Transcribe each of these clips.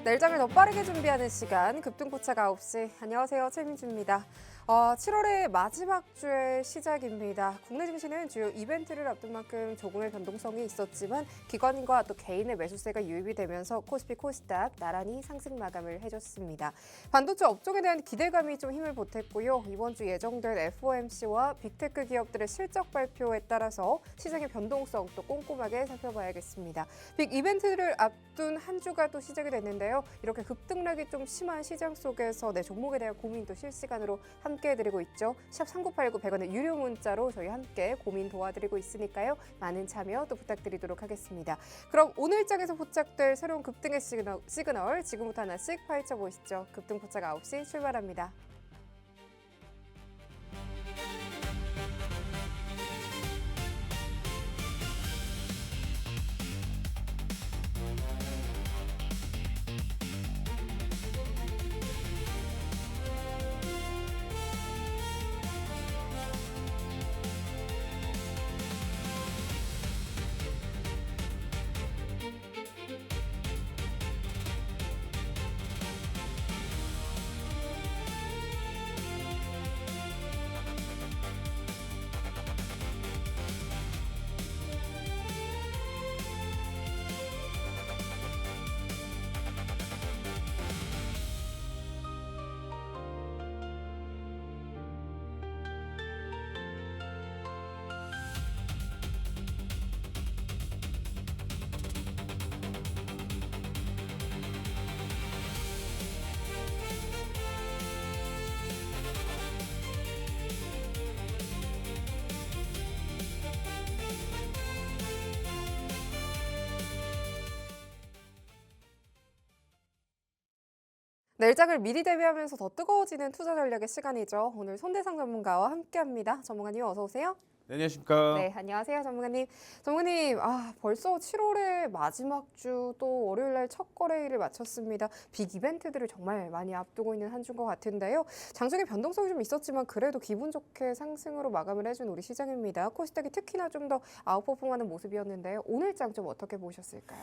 내일장을 더 빠르게 준비하는 시간, 급등포착 9시. 안녕하세요, 최민주입니다. 7월의 마지막 주의 시작입니다. 국내 증시는 주요 이벤트를 앞둔 만큼 조금의 변동성이 있었지만 기관과 또 개인의 매수세가 유입이 되면서 코스피 코스닥 나란히 상승 마감을 해줬습니다. 반도체 업종에 대한 기대감이 좀 힘을 보탰고요. 이번 주 예정된 FOMC와 빅테크 기업들의 실적 발표에 따라서 시장의 변동성 또 꼼꼼하게 살펴봐야겠습니다. 빅 이벤트를 앞둔 한 주가 또 시작이 됐는데요. 이렇게 급등락이 좀 심한 시장 속에서 내 종목에 대한 고민도 실시간으로 함께 해드리고 있죠. 샵 3989 100원의 유료 문자로 저희 함께 고민 도와드리고 있으니까요. 많은 참여 또 부탁드리도록 하겠습니다. 그럼 오늘 장에서 포착될 새로운 급등의 시그널 지금부터 하나씩 파헤쳐 보시죠. 급등 포착 9시 출발합니다. 내일장을 미리 대비하면서 더 뜨거워지는 투자 전략의 시간이죠. 오늘 손대상 전문가와 함께합니다. 전문가님 어서 오세요. 네, 안녕하십니까. 네, 안녕하세요, 전문가님. 전문가님, 벌써 7월의 마지막 주 또 월요일 날 첫 거래일을 마쳤습니다. 빅 이벤트들을 정말 많이 앞두고 있는 한 주인 것 같은데요. 장중에 변동성이 좀 있었지만 그래도 기분 좋게 상승으로 마감을 해준 우리 시장입니다. 코스닥이 특히나 좀 더 아웃퍼폼하는 모습이었는데요. 오늘 장 좀 어떻게 보셨을까요?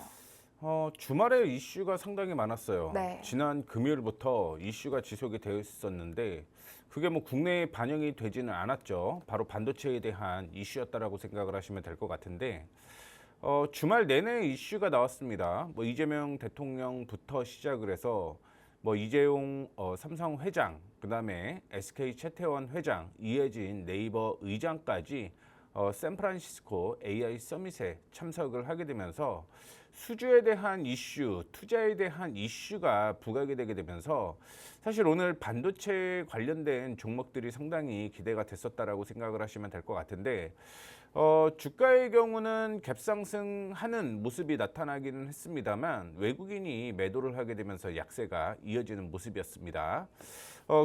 주말에 이슈가 상당히 많았어요. 네. 지난 금요일부터 이슈가 지속이 되어 있었는데 그게 뭐 국내에 반영이 되지는 않았죠. 바로 반도체에 대한 이슈였다라고 생각을 하시면 될 것 같은데 주말 내내 이슈가 나왔습니다. 뭐 이재명 대통령부터 시작을 해서 뭐 이재용 삼성 회장, 그다음에 SK 채태원 회장, 이해진 네이버 의장까지 샌프란시스코 AI 서밋에 참석을 하게 되면서 수주에 대한 이슈, 투자에 대한 이슈가 부각이 되게 되면서 사실 오늘 반도체 관련된 종목들이 상당히 기대가 됐었다라고 생각을 하시면 될 것 같은데 주가의 경우는 갭상승하는 모습이 나타나기는 했습니다만 외국인이 매도를 하게 되면서 약세가 이어지는 모습이었습니다.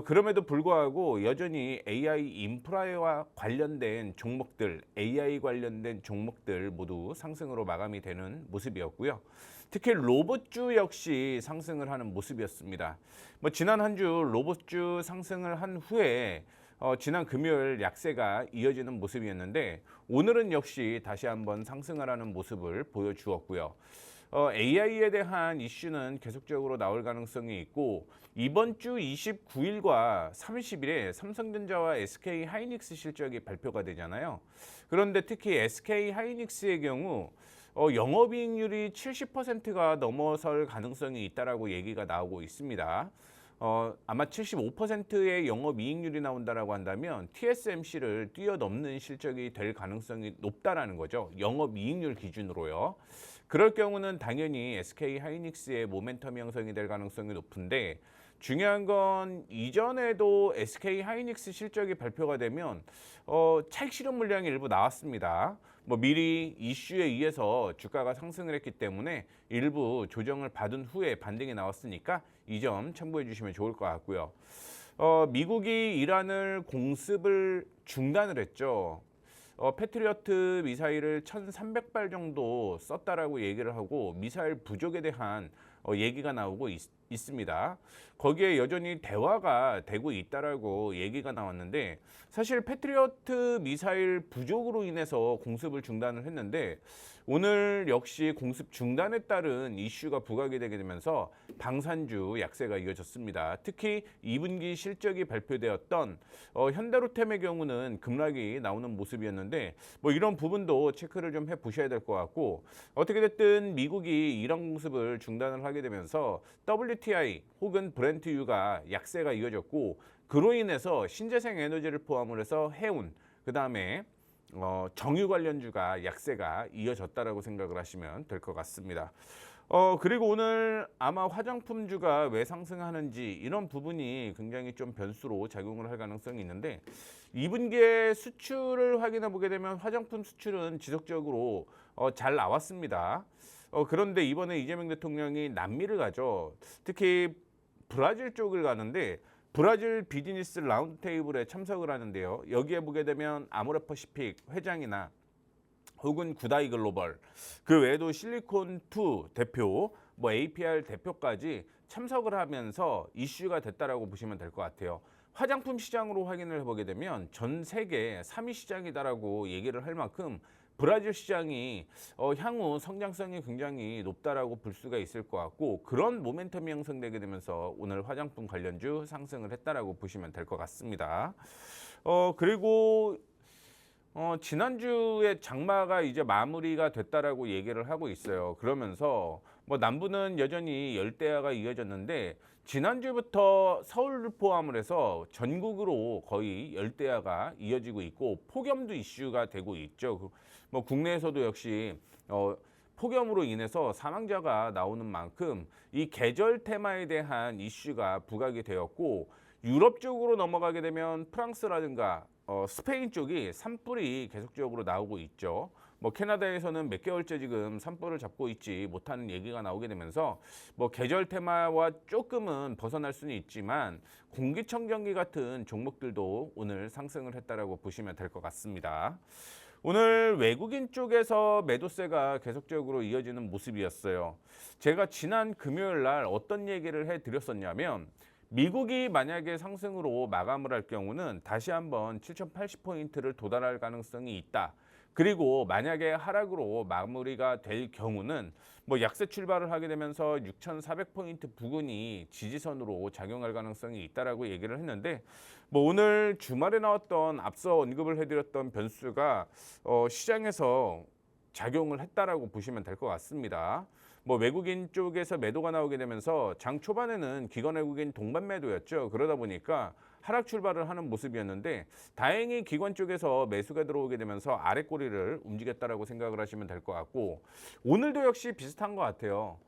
그럼에도 불구하고 여전히 AI 인프라와 관련된 종목들, AI 관련된 종목들 모두 상승으로 마감이 되는 모습이었고요. 특히 로봇주 역시 상승을 하는 모습이었습니다. 뭐 지난 한 주 로봇주 상승을 한 후에 지난 금요일 약세가 이어지는 모습이었는데 오늘은 역시 다시 한번 상승을 하는 모습을 보여주었고요. AI에 대한 이슈는 계속적으로 나올 가능성이 있고 이번 주 29일과 30일에 삼성전자와 SK 하이닉스 실적이 발표가 되잖아요. 그런데 특히 SK 하이닉스의 경우 영업이익률이 70%가 넘어설 가능성이 있다라고 얘기가 나오고 있습니다. 아마 75%의 영업이익률이 나온다라고 한다면 TSMC를 뛰어넘는 실적이 될 가능성이 높다라는 거죠. 영업이익률 기준으로요. 그럴 경우는 당연히 SK 하이닉스의 모멘텀 형성이 될 가능성이 높은데 중요한 건 이전에도 SK 하이닉스 실적이 발표가 되면 차익 실현 물량이 일부 나왔습니다. 뭐 미리 이슈에 의해서 주가가 상승을 했기 때문에 일부 조정을 받은 후에 반등이 나왔으니까 이 점 참고해 주시면 좋을 것 같고요. 미국이 이란을 공습을 중단을 했죠. 패트리어트 미사일을 1,300발 정도 썼다라고 얘기를 하고 미사일 부족에 대한 얘기가 나오고 있습니다. 거기에 여전히 대화가 되고 있다라고 얘기가 나왔는데 사실 패트리어트 미사일 부족으로 인해서 공습을 중단을 했는데 오늘 역시 공습 중단에 따른 이슈가 부각이 되게 되면서 방산주 약세가 이어졌습니다. 특히 2분기 실적이 발표되었던 현대로템의 경우는 급락이 나오는 모습이었는데 뭐 이런 부분도 체크를 좀 해보셔야 될 것 같고 어떻게 됐든 미국이 이란 공습을 중단을 하게 되면서 WTI 혹은 브렌트유가 약세가 이어졌고 그로 인해서 신재생 에너지를 포함을 해서 해운 그다음에 정유 관련주가 약세가 이어졌다라고 생각을 하시면 될 것 같습니다. 그리고 오늘 아마 화장품주가 왜 상승하는지 이런 부분이 굉장히 좀 변수로 작용을 할 가능성이 있는데 2분기에 수출을 확인해 보게 되면 화장품 수출은 지속적으로 잘 나왔습니다. 그런데 이번에 이재명 대통령이 남미를 가죠. 특히 브라질 쪽을 가는데 브라질 비즈니스 라운드 테이블에 참석을 하는데요. 여기에 보게 되면 아모레퍼시픽 회장이나 혹은 구다이 글로벌 그 외에도 실리콘2 대표, 뭐 APR 대표까지 참석을 하면서 이슈가 됐다라고 보시면 될 것 같아요. 화장품 시장으로 확인을 해보게 되면 전 세계 3위 시장이다라고 얘기를 할 만큼 브라질 시장이 향후 성장성이 굉장히 높다라고 볼 수가 있을 것 같고 그런 모멘텀이 형성되게 되면서 오늘 화장품 관련주 상승을 했다라고 보시면 될 것 같습니다. 그리고 지난주에 장마가 이제 마무리가 됐다라고 얘기를 하고 있어요. 그러면서 뭐 남부는 여전히 열대야가 이어졌는데 지난주부터 서울을 포함을 해서 전국으로 거의 열대야가 이어지고 있고 폭염도 이슈가 되고 있죠. 뭐 국내에서도 역시 폭염으로 인해서 사망자가 나오는 만큼 이 계절 테마에 대한 이슈가 부각이 되었고 유럽 쪽으로 넘어가게 되면 프랑스라든가 스페인 쪽이 산불이 계속적으로 나오고 있죠. 뭐 캐나다에서는 몇 개월째 지금 산불을 잡고 있지 못하는 얘기가 나오게 되면서 뭐 계절 테마와 조금은 벗어날 수는 있지만 공기청정기 같은 종목들도 오늘 상승을 했다라고 보시면 될 것 같습니다. 오늘 외국인 쪽에서 매도세가 계속적으로 이어지는 모습이었어요. 제가 지난 금요일 날 어떤 얘기를 해드렸었냐면 미국이 만약에 상승으로 마감을 할 경우는 다시 한번 7080포인트를 도달할 가능성이 있다. 그리고 만약에 하락으로 마무리가 될 경우는 뭐 약세 출발을 하게 되면서 6400포인트 부근이 지지선으로 작용할 가능성이 있다라고 얘기를 했는데 뭐 오늘 주말에 나왔던 앞서 언급을 해드렸던 변수가 시장에서 작용을 했다라고 보시면 될 것 같습니다. 뭐 외국인 쪽에서 매도가 나오게 되면서 장 초반에는 기관 외국인 동반 매도였죠. 그러다 보니까 하락 출발을 하는 모습이었는데 다행히 기관 쪽에서 매수가 들어오게 되면서 아래 꼬리를 움직였다라고 생각을 하시면 될 것 같고 오늘도 역시 비슷한 것 같아요.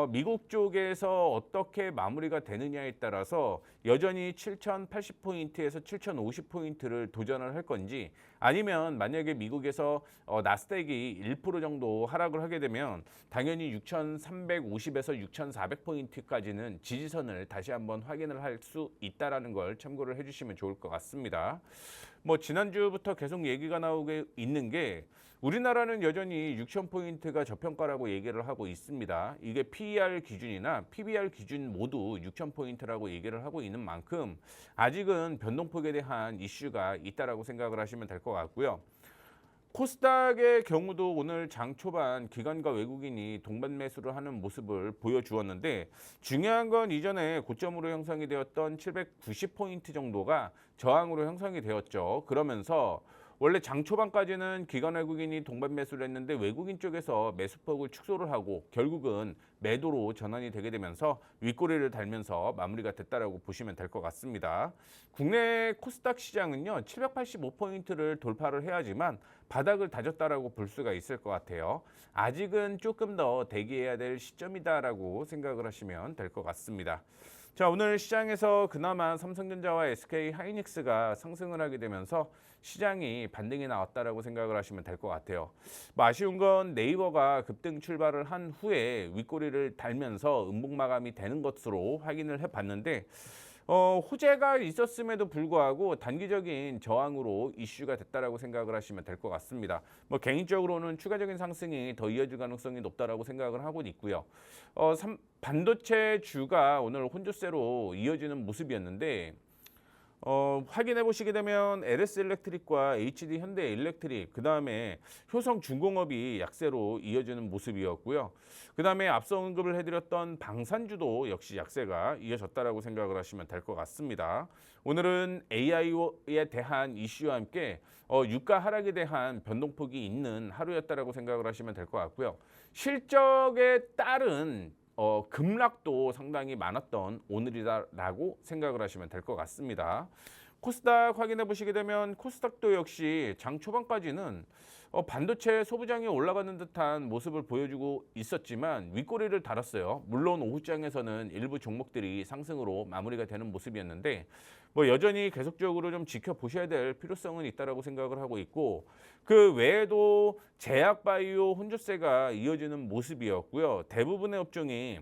미국 쪽에서 어떻게 마무리가 되느냐에 따라서 여전히 7080포인트에서 7050포인트를 도전을 할 건지 아니면 만약에 미국에서 나스닥이 1% 정도 하락을 하게 되면 당연히 6350에서 6400포인트까지는 지지선을 다시 한번 확인을 할 수 있다는 걸 참고를 해주시면 좋을 것 같습니다. 뭐 지난주부터 계속 얘기가 나오게 있는 게 우리나라는 여전히 6000포인트가 저평가라고 얘기를 하고 있습니다. 이게 PER 기준이나 PBR 기준 모두 6000포인트라고 얘기를 하고 있는 만큼 아직은 변동폭에 대한 이슈가 있다라고 생각을 하시면 될 것 같고요. 코스닥의 경우도 오늘 장 초반 기관과 외국인이 동반 매수를 하는 모습을 보여주었는데 중요한 건 이전에 고점으로 형성이 되었던 790포인트 정도가 저항으로 형성이 되었죠. 그러면서 원래 장 초반까지는 기관 외국인이 동반 매수를 했는데 외국인 쪽에서 매수폭을 축소를 하고 결국은 매도로 전환이 되게 되면서 윗꼬리를 달면서 마무리가 됐다라고 보시면 될 것 같습니다. 국내 코스닥 시장은요 785포인트를 돌파를 해야지만 바닥을 다졌다라고 볼 수가 있을 것 같아요. 아직은 조금 더 대기해야 될 시점이다라고 생각을 하시면 될 것 같습니다. 자, 오늘 시장에서 그나마 삼성전자와 SK 하이닉스가 상승을 하게 되면서 시장이 반등이 나왔다라고 생각을 하시면 될 것 같아요. 뭐 아쉬운 건 네이버가 급등 출발을 한 후에 윗꼬리를 달면서 음봉 마감이 되는 것으로 확인을 해봤는데 호재가 있었음에도 불구하고 단기적인 저항으로 이슈가 됐다라고 생각을 하시면 될 것 같습니다. 뭐 개인적으로는 추가적인 상승이 더 이어질 가능성이 높다라고 생각을 하고 있고요. 반도체 주가 오늘 혼조세로 이어지는 모습이었는데 확인해 보시게 되면 LS 일렉트릭과 HD 현대 일렉트릭, 그 다음에 효성 중공업이 약세로 이어지는 모습이었고요. 그 다음에 앞서 언급을 해드렸던 방산주도 역시 약세가 이어졌다라고 생각을 하시면 될 것 같습니다. 오늘은 AI에 대한 이슈와 함께 유가 하락에 대한 변동폭이 있는 하루였다라고 생각을 하시면 될 것 같고요. 실적에 따른 급락도 상당히 많았던 오늘이다라고 생각을 하시면 될 것 같습니다. 코스닥 확인해 보시게 되면 코스닥도 역시 장 초반까지는 반도체 소부장이 올라가는 듯한 모습을 보여주고 있었지만 윗꼬리를 달았어요. 물론 오후장에서는 일부 종목들이 상승으로 마무리가 되는 모습이었는데 뭐 여전히 계속적으로 좀 지켜보셔야 될 필요성은 있다라고 생각을 하고 있고, 그 외에도 제약바이오 혼조세가 이어지는 모습이었고요. 대부분의 업종이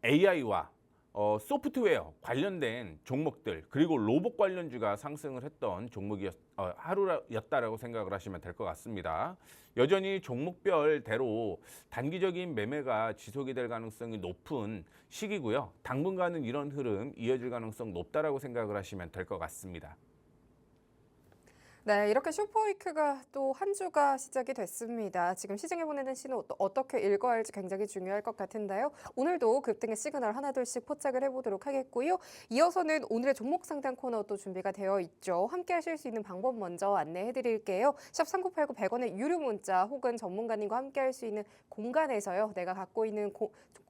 AI와 소프트웨어 관련된 종목들, 그리고 로봇 관련주가 상승을 했던 하루였다라고 생각을 하시면 될 것 같습니다. 여전히 종목별대로 단기적인 매매가 지속이 될 가능성이 높은 시기고요. 당분간은 이런 흐름 이어질 가능성 높다라고 생각을 하시면 될 것 같습니다. 네, 이렇게 슈퍼위크가 또 한 주가 시작이 됐습니다. 지금 시장에 보내는 신호 또 어떻게 읽어야 할지 굉장히 중요할 것 같은데요. 오늘도 급등의 시그널 하나둘씩 포착을 해보도록 하겠고요. 이어서는 오늘의 종목 상담 코너도 준비가 되어 있죠. 함께 하실 수 있는 방법 먼저 안내해 드릴게요. 샵 3989 100원의 유료 문자 혹은 전문가님과 함께 할 수 있는 공간에서요. 내가 갖고 있는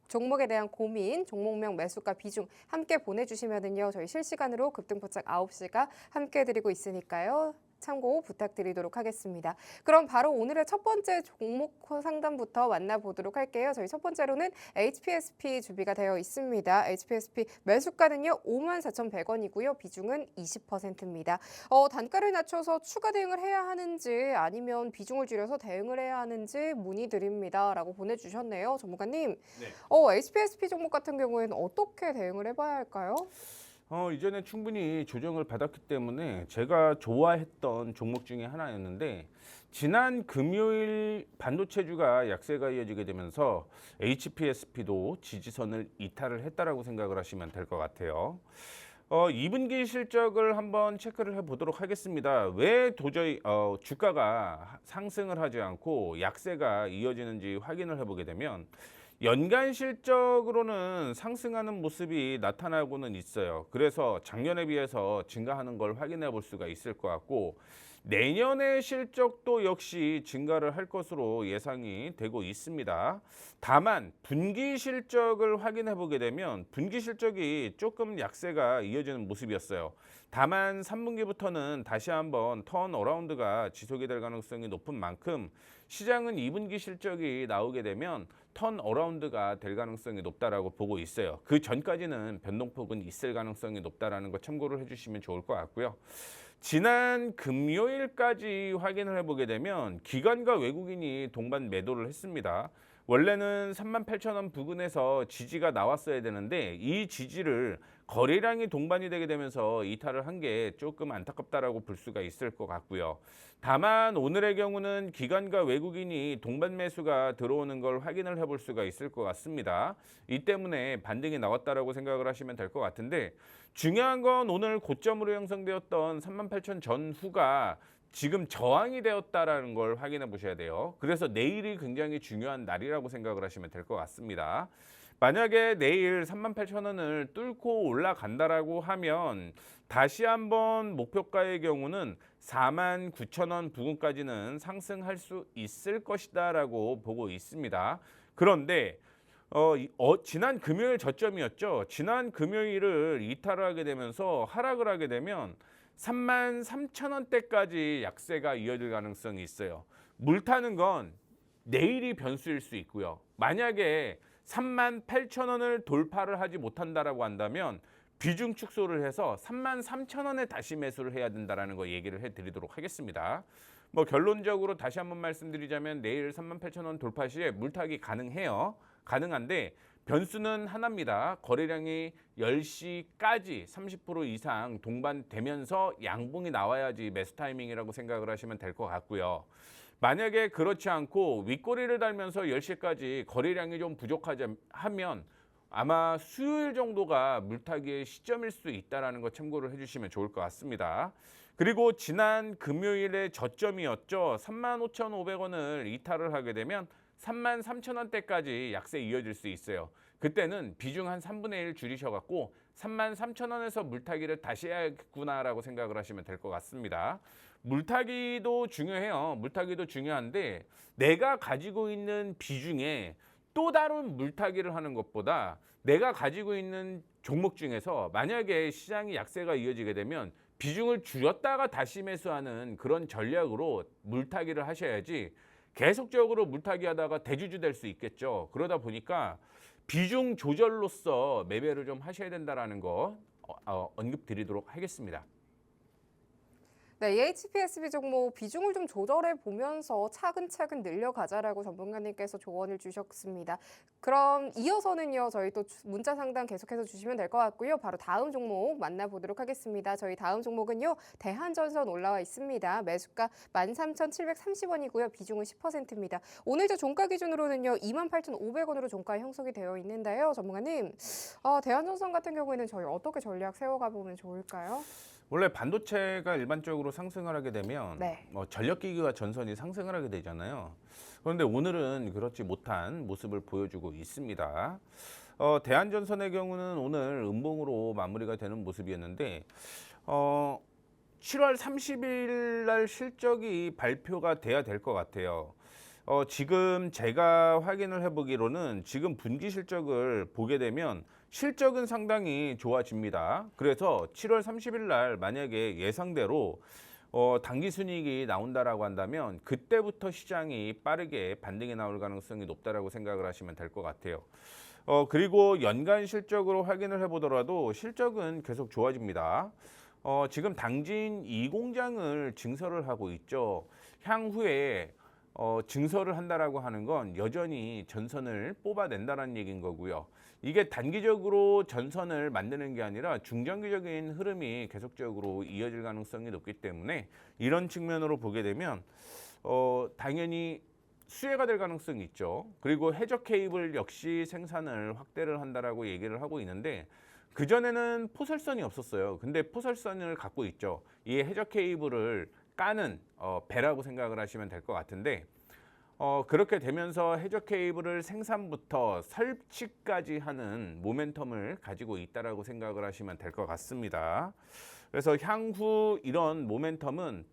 종목에 대한 고민, 종목명, 매수가, 비중 함께 보내주시면은요. 저희 실시간으로 급등 포착 9시가 함께 해드리고 있으니까요. 참고 부탁드리도록 하겠습니다. 그럼 바로 오늘의 첫 번째 종목 상담부터 만나보도록 할게요. 저희 첫 번째로는 HPSP 준비가 되어 있습니다. HPSP 매수가는요 54,100원이고요. 비중은 20%입니다. 단가를 낮춰서 추가 대응을 해야 하는지 아니면 비중을 줄여서 대응을 해야 하는지 문의드립니다. 라고 보내주셨네요. 전문가님. 네. HPSP 종목 같은 경우에는 어떻게 대응을 해봐야 할까요? 이전에 충분히 조정을 받았기 때문에 제가 좋아했던 종목 중에 하나였는데, 지난 금요일 반도체주가 약세가 이어지게 되면서 HPSP도 지지선을 이탈을 했다라고 생각을 하시면 될 것 같아요. 2분기 실적을 한번 체크를 해보도록 하겠습니다. 왜 도저히 주가가 상승을 하지 않고 약세가 이어지는지 확인을 해보게 되면 연간 실적으로는 상승하는 모습이 나타나고는 있어요. 그래서 작년에 비해서 증가하는 걸 확인해 볼 수가 있을 것 같고, 내년의 실적도 역시 증가를 할 것으로 예상이 되고 있습니다. 다만 분기 실적을 확인해 보게 되면 분기 실적이 조금 약세가 이어지는 모습이었어요. 다만 3분기부터는 다시 한번 턴어라운드가 지속이 될 가능성이 높은 만큼 시장은 2분기 실적이 나오게 되면 턴어라운드가 될 가능성이 높다라고 보고 있어요. 그 전까지는 변동폭은 있을 가능성이 높다라는 거 참고를 해주시면 좋을 것 같고요. 지난 금요일까지 확인을 해보게 되면 기관과 외국인이 동반 매도를 했습니다. 원래는 38,000원 부근에서 지지가 나왔어야 되는데 이 지지를 거래량이 동반이 되게 되면서 이탈을 한 게 조금 안타깝다라고 볼 수가 있을 것 같고요. 다만 오늘의 경우는 기관과 외국인이 동반 매수가 들어오는 걸 확인을 해볼 수가 있을 것 같습니다. 이 때문에 반등이 나왔다라고 생각을 하시면 될 것 같은데, 중요한 건 오늘 고점으로 형성되었던 38,000 전후가 지금 저항이 되었다라는 걸 확인해 보셔야 돼요. 그래서 내일이 굉장히 중요한 날이라고 생각을 하시면 될 것 같습니다. 만약에 내일 38,000원을 뚫고 올라간다라고 하면 다시 한번 목표가의 경우는 49,000원 부근까지는 상승할 수 있을 것이다라고 보고 있습니다. 그런데 지난 금요일 저점이었죠. 지난 금요일을 이탈하게 되면서 하락을 하게 되면 33,000원대까지 약세가 이어질 가능성이 있어요. 물타는 건 내일이 변수일 수 있고요. 만약에 38,000원을 돌파를 하지 못한다라고 한다면 비중 축소를 해서 33,000원에 다시 매수를 해야 된다라는 거 얘기를 해드리도록 하겠습니다. 뭐 결론적으로 다시 한번 말씀드리자면 내일 38,000원 돌파 시에 물타기 가능해요. 가능한데 변수는 하나입니다. 거래량이 10시까지 30% 이상 동반되면서 양봉이 나와야지 매수 타이밍이라고 생각을 하시면 될 것 같고요. 만약에 그렇지 않고 윗꼬리를 달면서 10시까지 거래량이 좀 부족하면 아마 수요일 정도가 물타기의 시점일 수 있다는 거 참고를 해주시면 좋을 것 같습니다. 그리고 지난 금요일에 저점이었죠. 35,500원을 이탈을 하게 되면 33,000원대까지 약세 이어질 수 있어요. 그때는 비중 한 3분의 1 줄이셔갖고 33,000원에서 물타기를 다시 해야겠구나라고 생각을 하시면 될 것 같습니다. 물타기도 중요해요. 물타기도 중요한데 내가 가지고 있는 비중에 또 다른 물타기를 하는 것보다 내가 가지고 있는 종목 중에서 만약에 시장이 약세가 이어지게 되면 비중을 줄였다가 다시 매수하는 그런 전략으로 물타기를 하셔야지 계속적으로 물타기 하다가 대주주 될 수 있겠죠. 그러다 보니까 비중 조절로서 매매를 좀 하셔야 된다는 거 언급드리도록 하겠습니다. 네, HPSB 종목 비중을 좀 조절해 보면서 차근차근 늘려가자라고 전문가님께서 조언을 주셨습니다. 그럼 이어서는요, 저희 또 문자 상담 계속해서 주시면 될 것 같고요. 바로 다음 종목 만나보도록 하겠습니다. 저희 다음 종목은요, 대한전선 올라와 있습니다. 매수가 13,730원이고요. 비중은 10%입니다. 오늘자 종가 기준으로는요, 28,500원으로 종가 형성이 되어 있는데요. 전문가님, 대한전선 같은 경우에는 저희 어떻게 전략 세워가 보면 좋을까요? 원래 반도체가 일반적으로 상승을 하게 되면 네. 전력기기와 전선이 상승을 하게 되잖아요. 그런데 오늘은 그렇지 못한 모습을 보여주고 있습니다. 대한전선의 경우는 오늘 음봉으로 마무리가 되는 모습이었는데 7월 30일 날 실적이 발표가 돼야 될 것 같아요. 지금 제가 확인을 해보기로는 지금 분기 실적을 보게 되면 실적은 상당히 좋아집니다. 그래서 7월 30일 날 만약에 예상대로 당기순이익이 나온다라고 한다면 그때부터 시장이 빠르게 반등이 나올 가능성이 높다라고 생각을 하시면 될 것 같아요. 그리고 연간 실적으로 확인을 해보더라도 실적은 계속 좋아집니다. 지금 당진 2공장을 증설을 하고 있죠. 향후에 증설을 한다라고 하는 건 여전히 전선을 뽑아낸다는 얘기인 거고요. 이게 단기적으로 전선을 만드는 게 아니라 중장기적인 흐름이 계속적으로 이어질 가능성이 높기 때문에 이런 측면으로 보게 되면 당연히 수혜가 될 가능성이 있죠. 그리고 해저 케이블 역시 생산을 확대를 한다라고 얘기를 하고 있는데 그전에는 포설선이 없었어요. 근데 포설선을 갖고 있죠. 이 해저 케이블을 까는 배라고 생각을 하시면 될 것 같은데 그렇게 되면서 해저 케이블을 생산부터 설치까지 하는 모멘텀을 가지고 있다라고 생각을 하시면 될 것 같습니다. 그래서 향후 이런 모멘텀은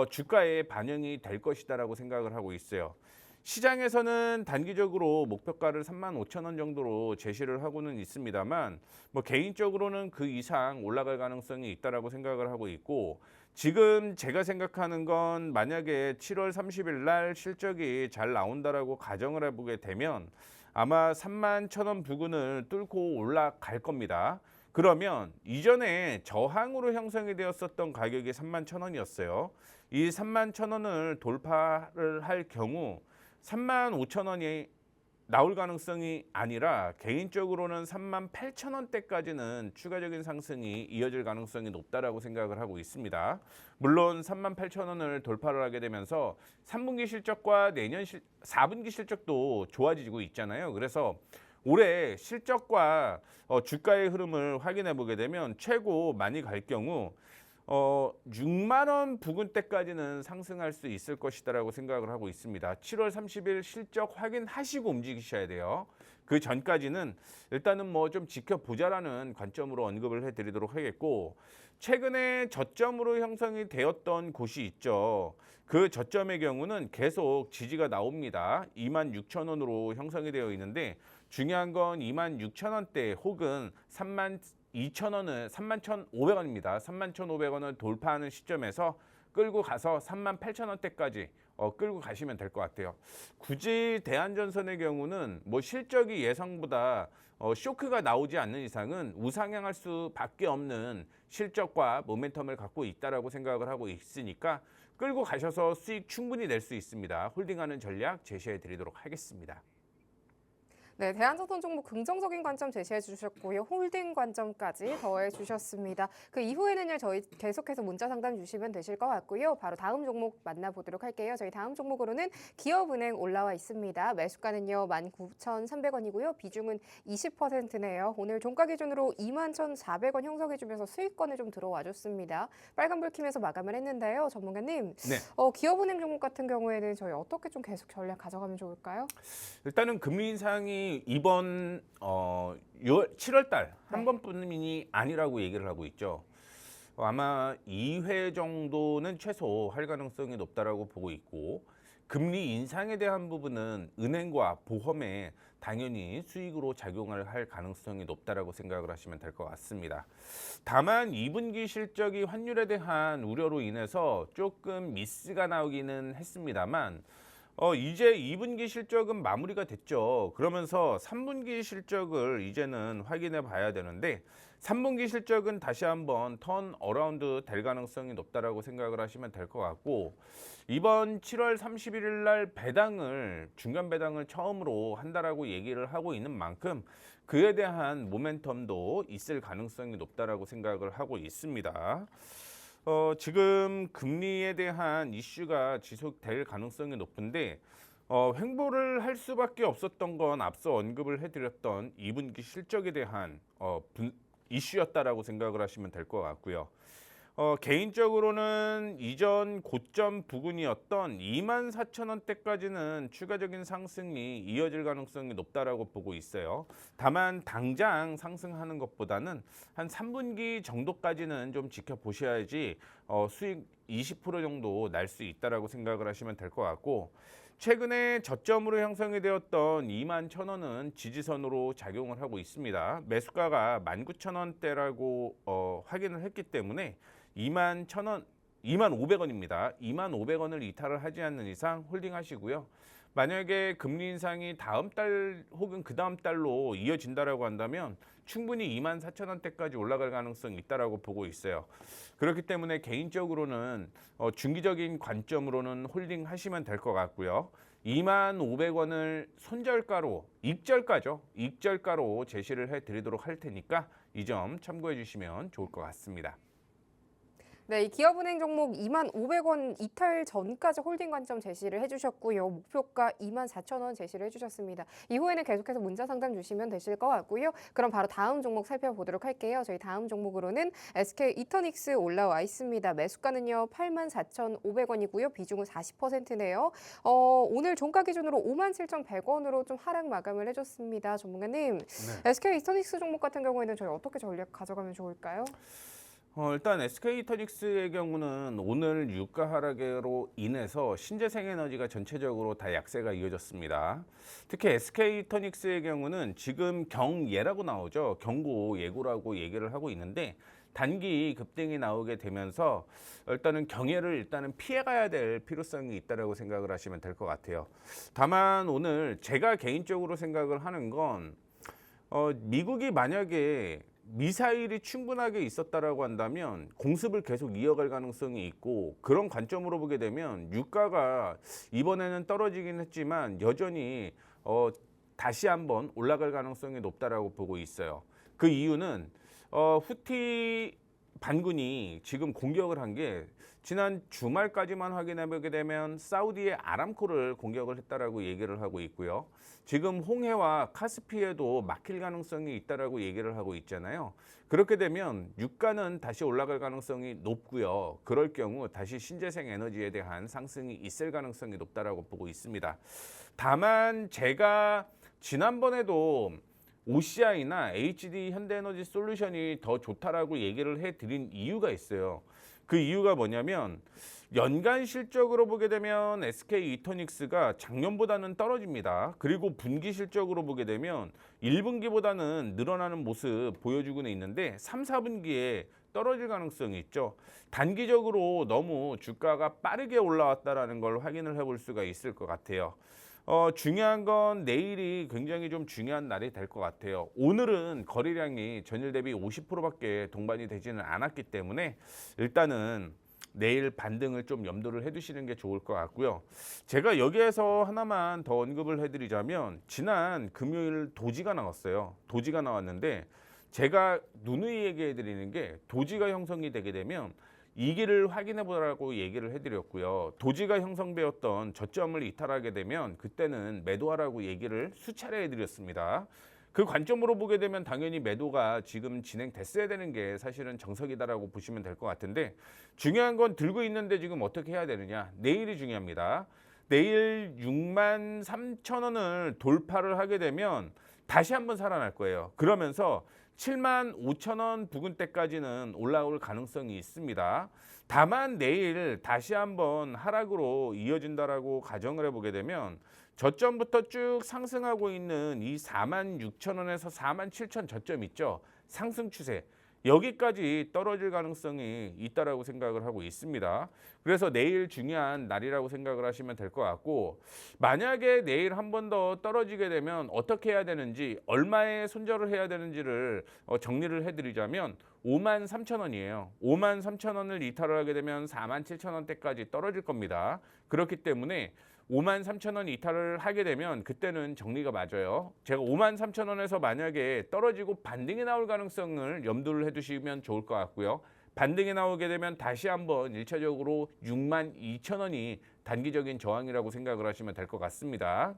주가에 반영이 될 것이다라고 생각을 하고 있어요. 시장에서는 단기적으로 목표가를 35,000원 정도로 제시를 하고는 있습니다만 개인적으로는 그 이상 올라갈 가능성이 있다라고 생각을 하고 있고 지금 제가 생각하는 건 만약에 7월 30일 날 실적이 잘 나온다라고 가정을 해보게 되면 아마 31,000원 부근을 뚫고 올라갈 겁니다. 그러면 이전에 저항으로 형성이 되었었던 가격이 31,000원이었어요. 이 31,000원을 돌파를 할 경우 35,000원이 나올 가능성이 아니라 개인적으로는 38,000원대까지는 추가적인 상승이 이어질 가능성이 높다라고 생각을 하고 있습니다. 물론 38,000원을 돌파를 하게 되면서 3분기 실적과 내년 4분기 실적도 좋아지고 있잖아요. 그래서 올해 실적과 주가의 흐름을 확인해 보게 되면 최고 많이 갈 경우 6만 원 부근대까지는 상승할 수 있을 것이다라고 생각을 하고 있습니다. 7월 30일 실적 확인하시고 움직이셔야 돼요. 그 전까지는 일단은 뭐 좀 지켜보자라는 관점으로 언급을 해드리도록 하겠고 최근에 저점으로 형성이 되었던 곳이 있죠. 그 저점의 경우는 계속 지지가 나옵니다. 26,000원으로 형성이 되어 있는데 중요한 건 26,000원대 혹은 32,000원은 31,500원입니다. 31,500원을 돌파하는 시점에서 끌고 가서 38,000원대까지 끌고 가시면 될 것 같아요. 굳이 대한전선의 경우는 뭐 실적이 예상보다 쇼크가 나오지 않는 이상은 우상향할 수밖에 없는 실적과 모멘텀을 갖고 있다라고 생각을 하고 있으니까 끌고 가셔서 수익 충분히 낼 수 있습니다. 홀딩하는 전략 제시해 드리도록 하겠습니다. 네, 대한전선 종목 긍정적인 관점 제시해 주셨고요. 홀딩 관점까지 더해 주셨습니다. 그 이후에는요, 저희 계속해서 문자 상담 주시면 되실 것 같고요. 바로 다음 종목 만나보도록 할게요. 저희 다음 종목으로는 기업은행 올라와 있습니다. 매수가는요, 19,300원이고요. 비중은 20%네요. 오늘 종가 기준으로 21,400원 형성해 주면서 수익권을 좀 들어와 줬습니다. 빨간불 켜면서 마감을 했는데요. 전문가님, 네. 기업은행 종목 같은 경우에는 저희 어떻게 좀 계속 전략 가져가면 좋을까요? 일단은 금리 인상이 이번 7월 달 한 네. 번뿐이 아니라고 얘기를 하고 있죠. 아마 2회 정도는 최소 할 가능성이 높다라고 보고 있고 금리 인상에 대한 부분은 은행과 보험에 당연히 수익으로 작용을 할 가능성이 높다라고 생각을 하시면 될 것 같습니다. 다만 2분기 실적이 환율에 대한 우려로 인해서 조금 미스가 나오기는 했습니다만 이제 2분기 실적은 마무리가 됐죠. 그러면서 3분기 실적을 이제는 확인해 봐야 되는데 3분기 실적은 다시 한번 턴 어라운드 될 가능성이 높다라고 생각을 하시면 될 것 같고 이번 7월 31일 날 배당을 중간 배당을 처음으로 한다라고 얘기를 하고 있는 만큼 그에 대한 모멘텀도 있을 가능성이 높다라고 생각을 하고 있습니다. 지금 금리에 대한 이슈가 지속될 가능성이 높은데 횡보를 할 수밖에 없었던 건 앞서 언급을 해드렸던 2분기 실적에 대한 이슈였다라고 생각을 하시면 될 것 같고요. 개인적으로는 이전 고점 부근이었던 24,000원대까지는 추가적인 상승이 이어질 가능성이 높다라고 보고 있어요. 다만 당장 상승하는 것보다는 한 3분기 정도까지는 좀 지켜보셔야지 수익 20% 정도 날 수 있다라고 생각을 하시면 될 것 같고 최근에 저점으로 형성이 되었던 21,000원은 지지선으로 작용을 하고 있습니다. 매수가가 19,000원대라고 확인을 했기 때문에 21,000원, 2,500원입니다. 2,500원을 이탈을 하지 않는 이상 홀딩하시고요. 만약에 금리 인상이 다음 달 혹은 그 다음 달로 이어진다라고 한다면 충분히 24,000원대까지 올라갈 가능성이 있다라고 보고 있어요. 그렇기 때문에 개인적으로는 중기적인 관점으로는 홀딩 하시면 될 것 같고요. 2,500원을 손절가로 익절가죠. 익절가로 제시를 해드리도록 할 테니까 이 점 참고해 주시면 좋을 것 같습니다. 네, 이 기업은행 종목 25,000원 이탈 전까지 홀딩 관점 제시를 해주셨고요. 목표가 24,000원 제시를 해주셨습니다. 이후에는 계속해서 문자 상담 주시면 되실 것 같고요. 그럼 바로 다음 종목 살펴보도록 할게요. 저희 다음 종목으로는 SK 이터닉스 올라와 있습니다. 매수가는요 84,500원이고요. 비중은 40%네요. 오늘 종가 기준으로 57,100원으로 좀 하락 마감을 해줬습니다. 전문가님, 네. SK 이터닉스 종목 같은 경우에는 저희 어떻게 전략 가져가면 좋을까요? 일단 SK이터닉스의 경우는 오늘 유가 하락으로 인해서 신재생에너지가 전체적으로 다 약세가 이어졌습니다. 특히 SK이터닉스의 경우는 지금 경예라고 나오죠. 경고 예고라고 얘기를 하고 있는데 단기 급등이 나오게 되면서 일단은 경예를 일단은 피해가야 될 필요성이 있다라고 생각을 하시면 될 것 같아요. 다만 오늘 제가 개인적으로 생각을 하는 건 미국이 만약에 미사일이 충분하게 있었다라고 한다면 공습을 계속 이어갈 가능성이 있고 그런 관점으로 보게 되면 유가가 이번에는 떨어지긴 했지만 여전히 다시 한번 올라갈 가능성이 높다라고 보고 있어요. 그 이유는 후티 반군이 지금 공격을 한 게 지난 주말까지만 확인해 보게 되면 사우디의 아람코를 공격을 했다라고 얘기를 하고 있고요. 지금 홍해와 카스피에도 막힐 가능성이 있다라고 얘기를 하고 있잖아요. 그렇게 되면 유가는 다시 올라갈 가능성이 높고요. 그럴 경우 다시 신재생 에너지에 대한 상승이 있을 가능성이 높다라고 보고 있습니다. 다만 제가 지난번에도 OCI나 HD 현대에너지 솔루션이 더 좋다라고 얘기를 해드린 이유가 있어요. 그 이유가 뭐냐면 연간 실적으로 보게 되면 SK 이터닉스가 작년보다는 떨어집니다. 그리고 분기 실적으로 보게 되면 1분기보다는 늘어나는 모습 보여주고는 있는데 3, 4분기에 떨어질 가능성이 있죠. 단기적으로 너무 주가가 빠르게 올라왔다라는 걸 확인을 해볼 수가 있을 것 같아요. 중요한 건 내일이 굉장히 좀 중요한 날이 될 것 같아요. 오늘은 거래량이 전일 대비 50%밖에 동반이 되지는 않았기 때문에 일단은 내일 반등을 좀 염두를 해두시는 게 좋을 것 같고요. 제가 여기에서 하나만 더 언급을 해드리자면 지난 금요일 도지가 나왔어요. 도지가 나왔는데 제가 누누이 얘기해 드리는 게 도지가 형성이 되게 되면 이 길을 확인해 보라고 얘기를 해드렸고요. 도지가 형성되었던 저점을 이탈하게 되면 그때는 매도하라고 얘기를 수차례 해드렸습니다. 그 관점으로 보게 되면 당연히 매도가 지금 진행됐어야 되는 게 사실은 정석이다라고 보시면 될 것 같은데 중요한 건 들고 있는데 지금 어떻게 해야 되느냐. 내일이 중요합니다. 내일 63,000원을 돌파를 하게 되면 다시 한번 살아날 거예요. 그러면서 75,000원 부근대까지는 올라올 가능성이 있습니다. 다만 내일 다시 한번 하락으로 이어진다라고 가정을 해보게 되면 저점부터 쭉 상승하고 있는 이 46,000원에서 47,000 저점 있죠. 상승 추세. 여기까지 떨어질 가능성이 있다라고 생각을 하고 있습니다. 그래서 내일 중요한 날이라고 생각을 하시면 될 것 같고 만약에 내일 한 번 더 떨어지게 되면 어떻게 해야 되는지 얼마에 손절을 해야 되는지를 정리를 해드리자면 53,000원이에요. 53,000원을 이탈을 하게 되면 47,000원대까지 떨어질 겁니다. 그렇기 때문에 53,000원 이탈을 하게 되면 그때는 정리가 맞아요. 제가 53,000원에서 만약에 떨어지고 반등이 나올 가능성을 염두를 해두시면 좋을 것 같고요. 반등이 나오게 되면 다시 한번 1차적으로 62,000원이 단기적인 저항이라고 생각을 하시면 될 것 같습니다.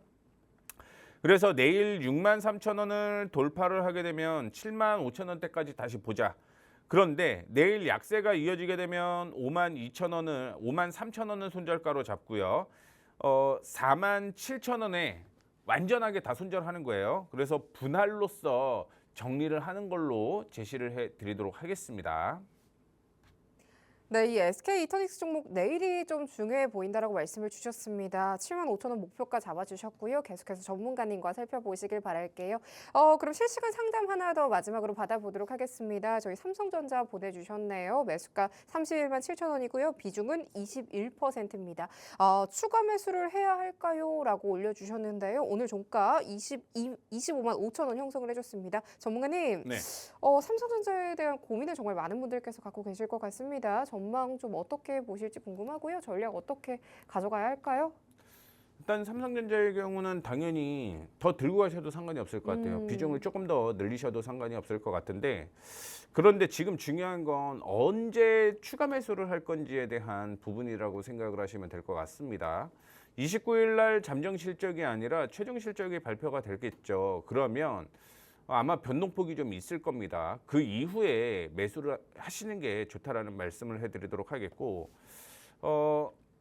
그래서 내일 63,000원을 돌파를 하게 되면 75,000원대까지 다시 보자. 그런데 내일 약세가 이어지게 되면 52,000원을 53,000원을 손절가로 잡고요. 47,000원에 완전하게 다 손절하는 거예요. 그래서 분할로서 정리를 하는 걸로 제시를 해드리도록 하겠습니다. 네, 이 SK 이터닉스 종목 내일이 좀 중요해 보인다라고 말씀을 주셨습니다. 75,000원 목표가 잡아주셨고요. 계속해서 전문가님과 살펴보시길 바랄게요. 그럼 실시간 상담 하나 더 마지막으로 받아보도록 하겠습니다. 저희 삼성전자 보내주셨네요. 매수가 31만 7,000원이고요. 비중은 21%입니다. 추가 매수를 해야 할까요? 라고 올려주셨는데요. 오늘 종가 25만 5,000원 형성을 해줬습니다. 전문가님, 네. 삼성전자에 대한 고민을 정말 많은 분들께서 갖고 계실 것 같습니다. 전망 좀 어떻게 보실지 궁금하고요. 전략 어떻게 가져가야 할까요? 일단 삼성전자의 경우는 당연히 더 들고 가셔도 상관이 없을 것 같아요. 비중을 조금 더 늘리셔도 상관이 없을 것 같은데 그런데 지금 중요한 건 언제 추가 매수를 할 건지에 대한 부분이라고 생각을 하시면 될 것 같습니다. 29일 날 잠정 실적이 아니라 최종 실적이 발표가 되겠죠. 그러면 아마 변동폭이 좀 있을 겁니다. 그 이후에 매수를 하시는 게 좋다라는 말씀을 해드리도록 하겠고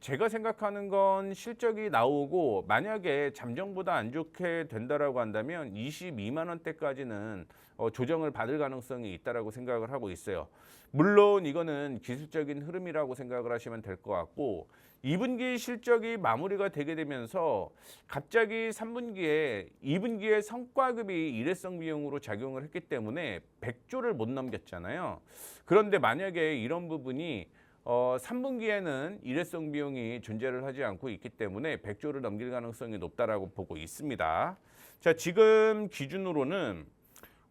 제가 생각하는 건 실적이 나오고 만약에 잠정보다 안 좋게 된다라고 한다면 22만 원대까지는 조정을 받을 가능성이 있다라고 생각을 하고 있어요. 물론 이거는 기술적인 흐름이라고 생각을 하시면 될 것 같고 2분기 실적이 마무리가 되게 되면서 갑자기 3분기에 2분기에 성과급이 일회성 비용으로 작용을 했기 때문에 100조를 못 넘겼잖아요. 그런데 만약에 이런 부분이 3분기에는 일회성 비용이 존재를 하지 않고 있기 때문에 100조를 넘길 가능성이 높다라고 보고 있습니다. 자, 지금 기준으로는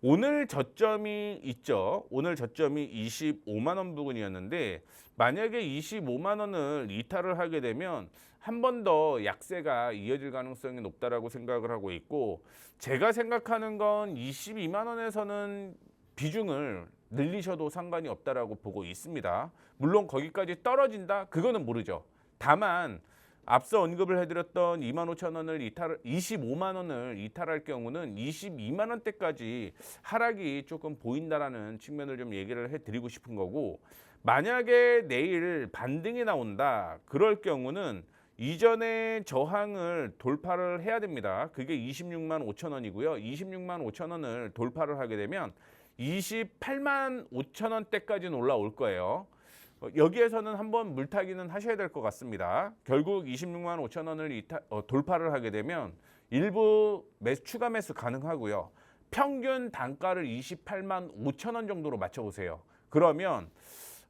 오늘 저점이 있죠. 오늘 저점이 25만 원 부근이었는데 만약에 25만 원을 이탈을 하게 되면 한 번 더 약세가 이어질 가능성이 높다라고 생각을 하고 있고 제가 생각하는 건 22만 원에서는 비중을 늘리셔도 상관이 없다라고 보고 있습니다. 물론 거기까지 떨어진다? 그거는 모르죠. 다만 앞서 언급을 해드렸던 25,000원을 25만 원을 이탈할 경우는 22만 원대까지 하락이 조금 보인다라는 측면을 좀 얘기를 해드리고 싶은 거고 만약에 내일 반등이 나온다. 그럴 경우는 이전의 저항을 돌파를 해야 됩니다. 그게 26만 5천 원이고요. 26만 5천 원을 돌파를 하게 되면 28만 5천 원대까지는 올라올 거예요. 여기에서는 한번 물타기는 하셔야 될 것 같습니다. 결국 26만 5천 원을 돌파를 하게 되면 일부 추가 매수 가능하고요. 평균 단가를 28만 5천 원 정도로 맞춰보세요. 그러면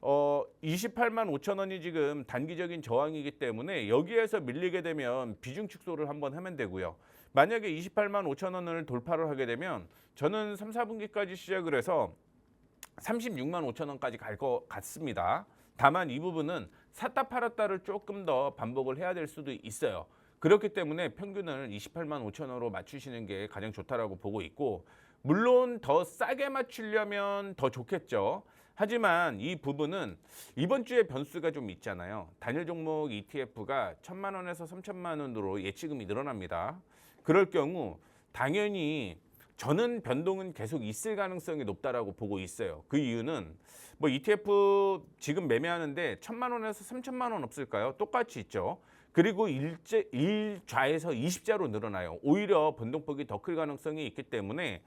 28만 5천 원이 지금 단기적인 저항이기 때문에 여기에서 밀리게 되면 비중 축소를 한번 하면 되고요. 만약에 28만 5천 원을 돌파를 하게 되면 저는 3, 4분기까지 시작을 해서 36만 5천 원까지 갈 것 같습니다. 다만 이 부분은 샀다 팔았다를 조금 더 반복을 해야 될 수도 있어요. 그렇기 때문에 평균을 28만 5천 원으로 맞추시는 게 가장 좋다라고 보고 있고, 물론 더 싸게 맞추려면 더 좋겠죠. 하지만 이 부분은 이번 주에 변수가 좀 있잖아요. 단일 종목 ETF가 1,000만 원에서 3천만 원으로 예치금이 늘어납니다. 그럴 경우 당연히 저는 변동은 계속 있을 가능성이 높다라고 보고 있어요. 그 이유는 뭐 ETF 지금 매매하는데 1,000만 원에서 3천만 원 없을까요? 똑같이 있죠. 그리고 일좌에서 20자로 늘어나요. 오히려 변동폭이 더 클 가능성이 있기 때문에